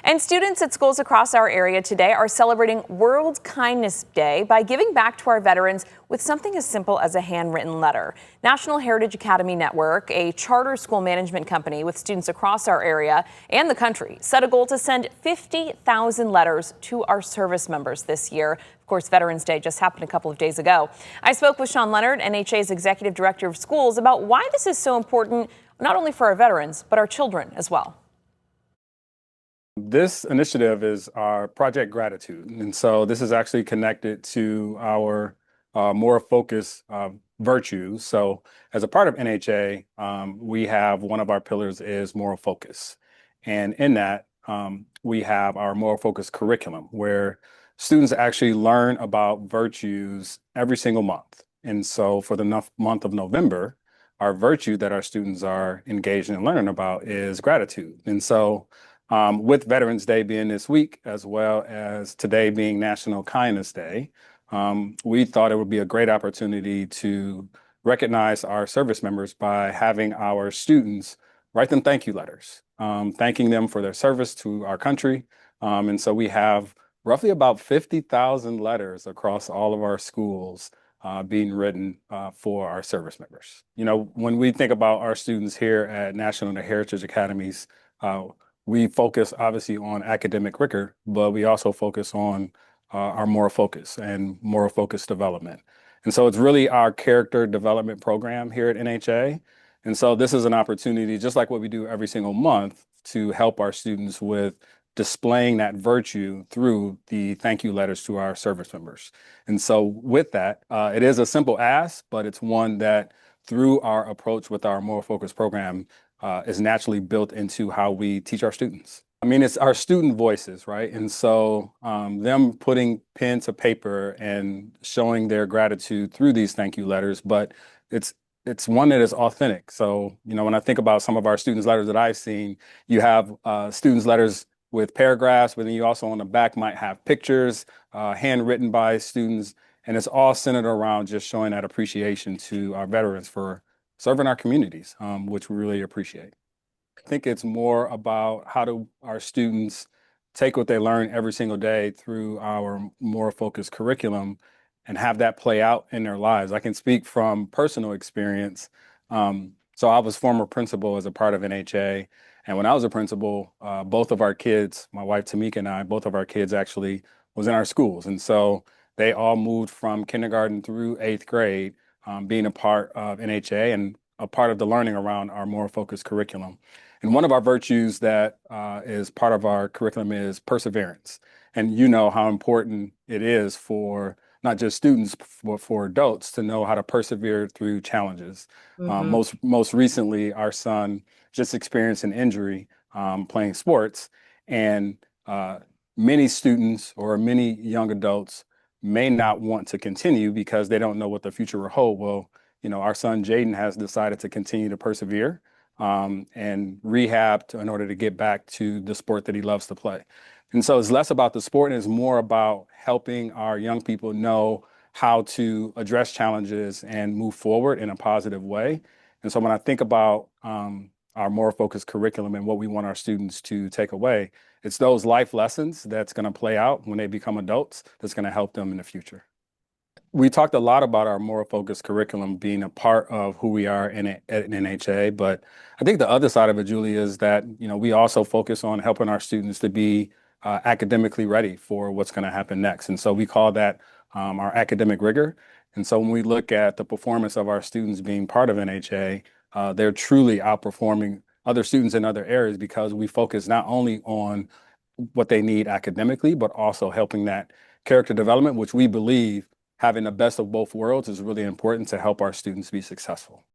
And students at schools across our area today are celebrating World Kindness Day by giving back to our veterans with something as simple as a handwritten letter. National Heritage Academy Network, a charter school management company with students across our area and the country, set a goal to send 50,000 letters to our service members this year. Of course, Veterans Day just happened a couple of days ago. I spoke with Sean Leonard, NHA's Executive Director of Schools, about why this is so important, not only for our veterans, but our children as well. This initiative is our Project Gratitude. And so this is actually connected to our more focused virtues. So as a part of NHA, we have one of our pillars is moral focus. And in that, we have our moral focus curriculum where students actually learn about virtues every single month. And so for the month of November, our virtue that our students are engaged in learning about is gratitude. And so with Veterans Day being this week, as well as today being National Kindness Day, we thought it would be a great opportunity to recognize our service members by having our students write them thank you letters, thanking them for their service to our country. And so we have roughly about 50,000 letters across all of our schools being written for our service members. You know, when we think about our students here at National Heritage Academies, we focus obviously on academic rigor, but we also focus on our moral focus and moral focus development. And so it's really our character development program here at NHA. And so this is an opportunity, just like what we do every single month, to help our students with displaying that virtue through the thank you letters to our service members. And so with that, it is a simple ask, but it's one that through our approach with our moral focus program is naturally built into how we teach our students. I mean, it's our student voices, right? And so them putting pen to paper and showing their gratitude through these thank you letters, but it's one that is authentic. So, you know, when I think about some of our students' letters that I've seen, you have students' letters with paragraphs, but then you also on the back might have pictures, handwritten by students, and it's all centered around just showing that appreciation to our veterans for serving our communities, which we really appreciate. I think it's more about how do our students take what they learn every single day through our moral focused curriculum and have that play out in their lives. I can speak from personal experience. So I was former principal as a part of NHA. And when I was a principal, both of our kids, my wife Tamika and I, both of our kids actually was in our schools. And so they all moved from kindergarten through 8th grade, being a part of NHA and a part of the learning around our moral focused curriculum. And one of our virtues that is part of our curriculum is perseverance. And you know how important it is for not just students, but for adults to know how to persevere through challenges. Most recently, our son just experienced an injury playing sports, and many students or many young adults may not want to continue because they don't know what the future will hold. Well, you know, our son Jaden has decided to continue to persevere and rehab in order to get back to the sport that he loves to play. And so it's less about the sport and it's more about helping our young people know how to address challenges and move forward in a positive way. And so when I think about our moral focused curriculum and what we want our students to take away, it's those life lessons that's going to play out when they become adults that's going to help them in the future. We talked a lot about our moral focused curriculum being a part of who we are at NHA, but I think the other side of it, Julie, is that, you know, we also focus on helping our students to be academically ready for what's going to happen next. And so we call that our academic rigor. And so when we look at the performance of our students being part of NHA, they're truly outperforming other students in other areas because we focus not only on what they need academically, but also helping that character development, which we believe having the best of both worlds is really important to help our students be successful.